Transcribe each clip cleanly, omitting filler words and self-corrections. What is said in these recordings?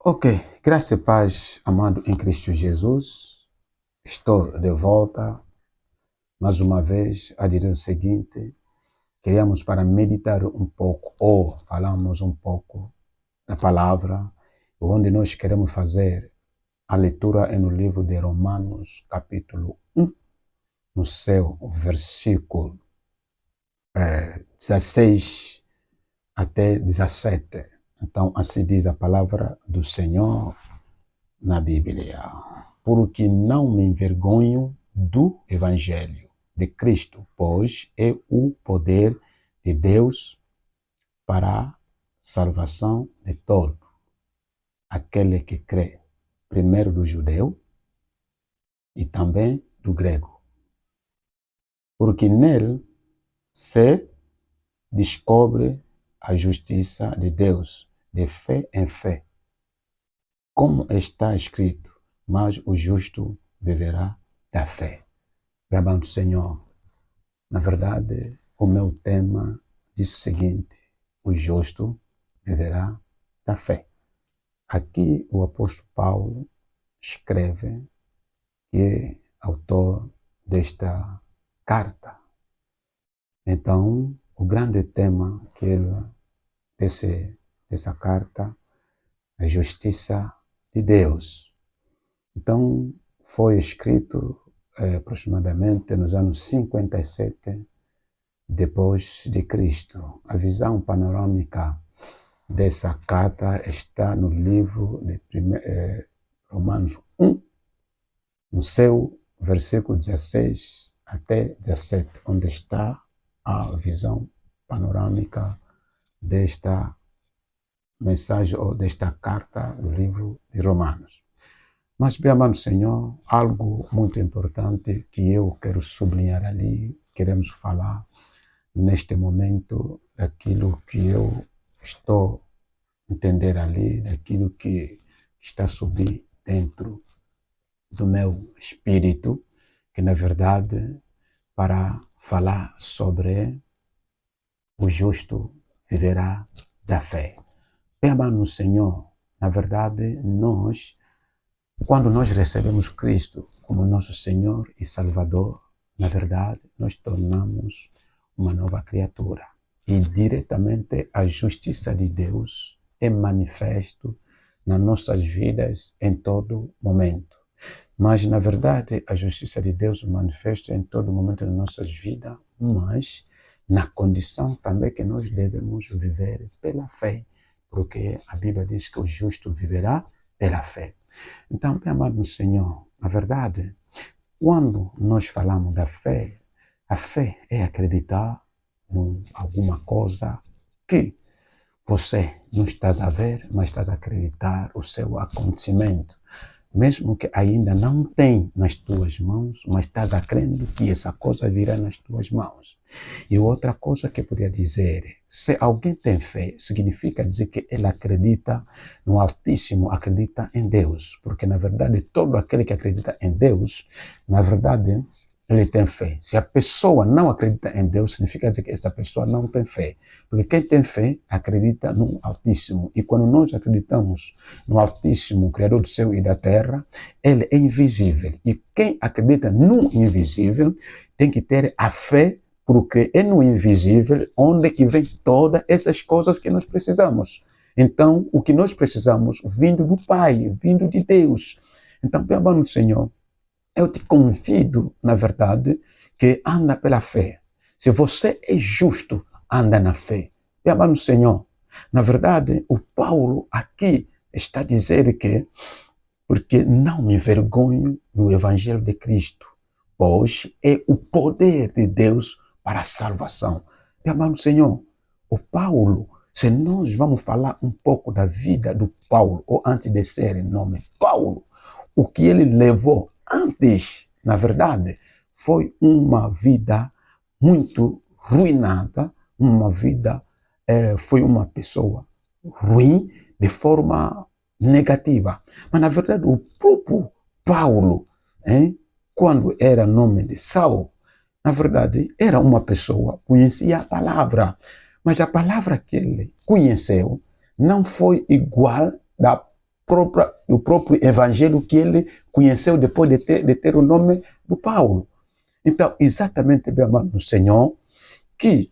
Ok, graça e paz, amado em Cristo Jesus. Estou de volta, mais uma vez, a dizer o seguinte: queríamos para meditar um pouco, ou falarmos um pouco da palavra, onde nós queremos fazer a leitura é no livro de Romanos, capítulo 1, no seu versículo 16 até 17. Então, assim diz a palavra do Senhor na Bíblia. Porque não me envergonho do Evangelho de Cristo, pois é o poder de Deus para a salvação de todo aquele que crê, primeiro do judeu e também do grego. Porque nele se descobre a justiça de Deus, de fé em fé. Como está escrito, mas o justo viverá da fé. Amado Senhor, na verdade, o meu tema diz o seguinte: o justo viverá da fé. Aqui o apóstolo Paulo escreve, que é autor desta carta. Então, o grande tema que dessa carta é a justiça de Deus. Então, foi escrito aproximadamente nos anos 57 depois de Cristo. A visão panorâmica dessa carta está no livro de Romanos 1, no seu versículo 16 até 17, onde está a visão panorâmica desta mensagem ou desta carta do livro de Romanos. Mas, meu amado Senhor, algo muito importante que eu quero sublinhar ali, queremos falar neste momento daquilo que eu estou a entender ali, daquilo que está a subir dentro do meu espírito, que na verdade, para falar sobre o justo viverá da fé. Meu amado Senhor, na verdade, quando nós recebemos Cristo como nosso Senhor e Salvador, na verdade, nós tornamos uma nova criatura. E diretamente a justiça de Deus é manifesto nas nossas vidas em todo momento. Mas, na verdade, a justiça de Deus manifesta em todo momento nas nossas vidas, mas na condição também que nós devemos viver pela fé, porque a Bíblia diz que o justo viverá pela fé. Então, meu amado Senhor, na verdade, quando nós falamos da fé, a fé é acreditar em alguma coisa que você não estás a ver, mas estás a acreditar o seu acontecimento. Mesmo que ainda não tem nas tuas mãos, mas estás a crendo que essa coisa virá nas tuas mãos. E outra coisa que eu poderia dizer, se alguém tem fé, significa dizer que ele acredita no Altíssimo, acredita em Deus. Porque, na verdade, todo aquele que acredita em Deus, na verdade, ele tem fé. Se a pessoa não acredita em Deus, significa dizer que essa pessoa não tem fé. Porque quem tem fé acredita no Altíssimo. E quando nós acreditamos no Altíssimo, Criador do céu e da terra, ele é invisível. E quem acredita no invisível tem que ter a fé, porque é no invisível onde que vem todas essas coisas que nós precisamos. Então, o que nós precisamos, vindo do Pai, vindo de Deus. Então, meu amado Senhor, eu te convido, na verdade, que anda pela fé. Se você é justo, anda na fé. Meu amado Senhor, na verdade, o Paulo aqui está a dizer que, porque não me envergonho do Evangelho de Cristo, pois é o poder de Deus para a salvação. Meu amado Senhor, o Paulo, se nós vamos falar um pouco da vida do Paulo, ou antes de ser em nome Paulo, o que ele levou antes, na verdade, foi uma vida muito ruinada, foi uma pessoa ruim de forma negativa. Mas, na verdade, o próprio Paulo, quando era nome de Saulo, na verdade, era uma pessoa que conhecia a palavra, mas a palavra que ele conheceu não foi igual da do próprio evangelho que ele conheceu depois de ter o nome do Paulo. Então, exatamente, meu amado no Senhor, que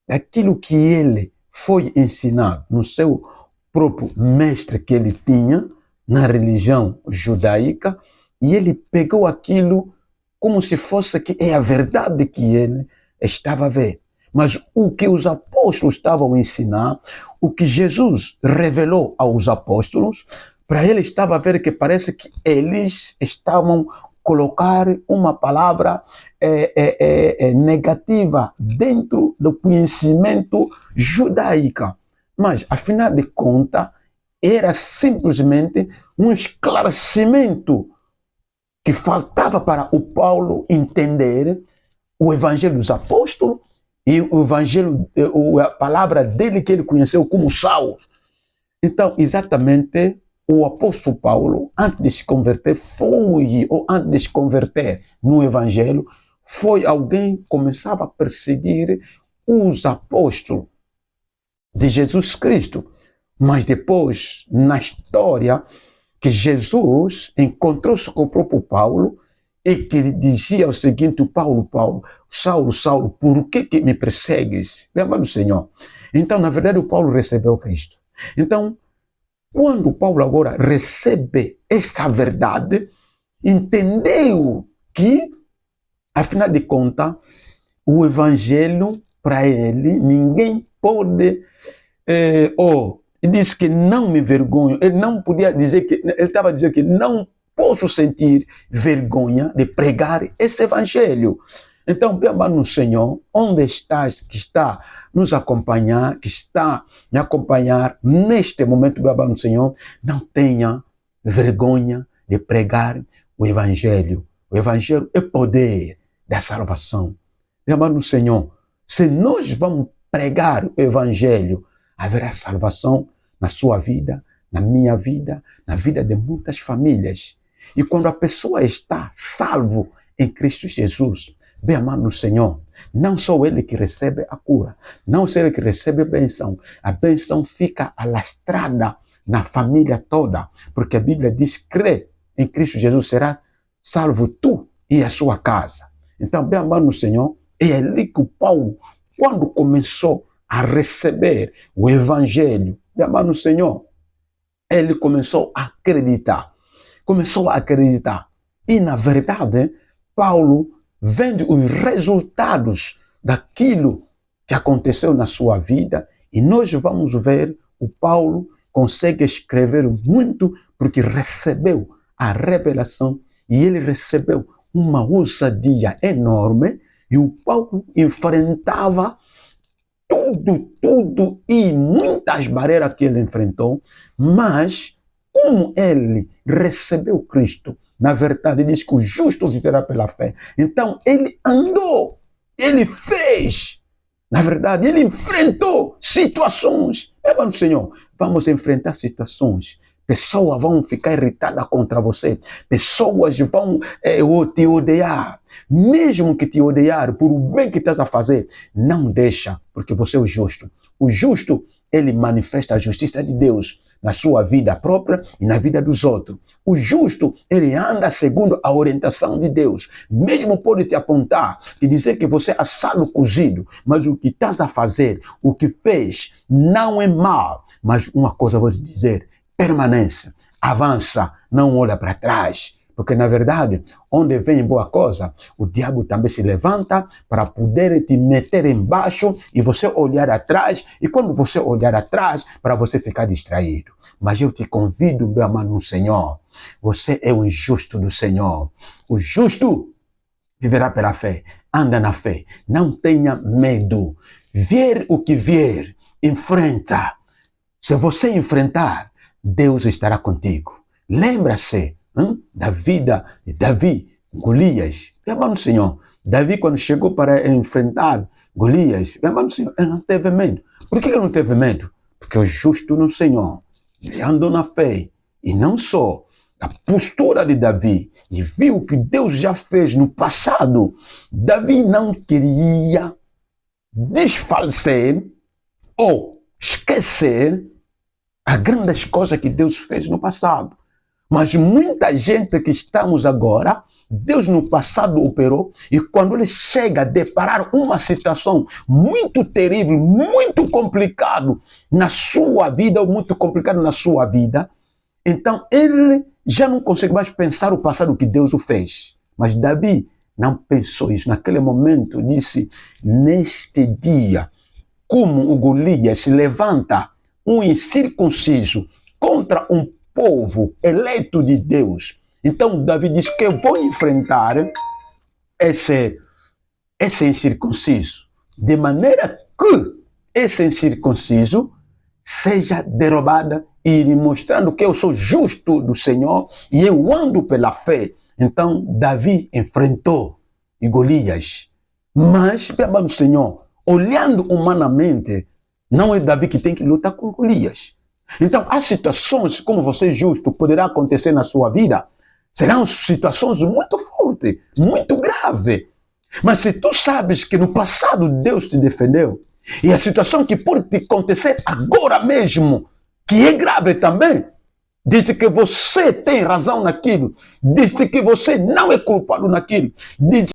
aquilo que ele foi ensinado no seu próprio mestre que ele tinha na religião judaica, e ele pegou aquilo como se fosse que é a verdade que ele estava a ver. Mas o que os apóstolos estavam a ensinar, o que Jesus revelou aos apóstolos, para ele estava a ver que parece que eles estavam a colocar uma palavra negativa dentro do conhecimento judaico. Mas, afinal de contas, era simplesmente um esclarecimento que faltava para o Paulo entender o evangelho dos apóstolos e o evangelho, a palavra dele que ele conheceu como Saulo. Então, exatamente, o apóstolo Paulo, antes de se converter, antes de se converter no evangelho, foi alguém que começava a perseguir os apóstolos de Jesus Cristo. Mas depois, na história, que Jesus encontrou-se com o próprio Paulo e que lhe dizia o seguinte: Paulo, Saulo, Saulo, por que me persegues? Lembra do Senhor? Então, na verdade, o Paulo recebeu Cristo. Então, quando Paulo agora recebe essa verdade, entendeu que, afinal de contas, o evangelho, para ele, ninguém pode... Ele disse que não me vergonho. Ele não podia dizer que... Ele estava dizendo que não posso sentir vergonha de pregar esse evangelho. Então, meu amado no Senhor, onde estás, que está nos acompanhar, que está me acompanhar neste momento, meu amado no Senhor, não tenha vergonha de pregar o evangelho. O evangelho é poder da salvação. Meu amado no Senhor, se nós vamos pregar o evangelho, haverá salvação na sua vida, na minha vida, na vida de muitas famílias. E quando a pessoa está salvo em Cristo Jesus, bem amado no Senhor, não só ele que recebe a cura, não só ele que recebe a bênção fica alastrada na família toda, porque a Bíblia diz: crê em Cristo Jesus, será salvo tu e a sua casa. Então, bem amado no Senhor, é ali que o Paulo, quando começou a receber o evangelho, bem amado no Senhor, ele começou a acreditar. E, na verdade, Paulo, vendo os resultados daquilo que aconteceu na sua vida, e nós vamos ver, o Paulo consegue escrever muito porque recebeu a revelação e ele recebeu uma ousadia enorme, e o Paulo enfrentava tudo e muitas barreiras que ele enfrentou, mas como ele recebeu Cristo, na verdade diz que o justo viverá pela fé. Então ele andou, ele fez, na verdade ele enfrentou situações. Meu Senhor, vamos enfrentar situações. Pessoas vão ficar irritadas contra você. Pessoas vão te odiar. Mesmo que te odiar por o bem que estás a fazer, não deixa, porque você é o justo. O justo, ele manifesta a justiça de Deus na sua vida própria e na vida dos outros. O justo, ele anda segundo a orientação de Deus. Mesmo pode te apontar e dizer que você é assado cozido, mas o que estás a fazer, o que fez, não é mal. Mas uma coisa eu vou te dizer: permanece, avança, não olha para trás. Porque, na verdade, onde vem boa coisa, o diabo também se levanta para poder te meter embaixo e você olhar atrás. E quando você olhar atrás, para você ficar distraído. Mas eu te convido, meu amado no Senhor, você é o justo do Senhor. O justo viverá pela fé. Anda na fé. Não tenha medo. Vier o que vier, enfrenta. Se você enfrentar, Deus estará contigo. Lembra-se da vida de Davi, Golias. Meu amado Senhor, Davi, quando chegou para enfrentar Golias, meu amado Senhor, ele não teve medo. Por que ele não teve medo? Porque o justo no Senhor, ele andou na fé. E não só a postura de Davi, e viu o que Deus já fez no passado. Davi não queria desfalecer ou esquecer Há grandes coisas que Deus fez no passado. Mas muita gente que estamos agora, Deus no passado operou, e quando ele chega a deparar uma situação muito terrível, muito complicado na sua vida, ou muito complicado na sua vida, então ele já não consegue mais pensar o passado que Deus o fez. Mas Davi não pensou isso. Naquele momento disse, neste dia, como o Golias se levanta, um incircunciso, contra um povo eleito de Deus. Então Davi diz que eu vou enfrentar esse incircunciso, de maneira que esse incircunciso seja derrubada e mostrando que eu sou justo do Senhor e eu ando pela fé. Então Davi enfrentou Golias. Mas, pelo Senhor, olhando humanamente, não é Davi que tem que lutar com Golias. Então, há situações, como você justo, poderá acontecer na sua vida, serão situações muito fortes, muito graves. Mas se tu sabes que no passado Deus te defendeu, e a situação que pode te acontecer agora mesmo, que é grave também, desde que você tem razão naquilo, desde que você não é culpado naquilo, desde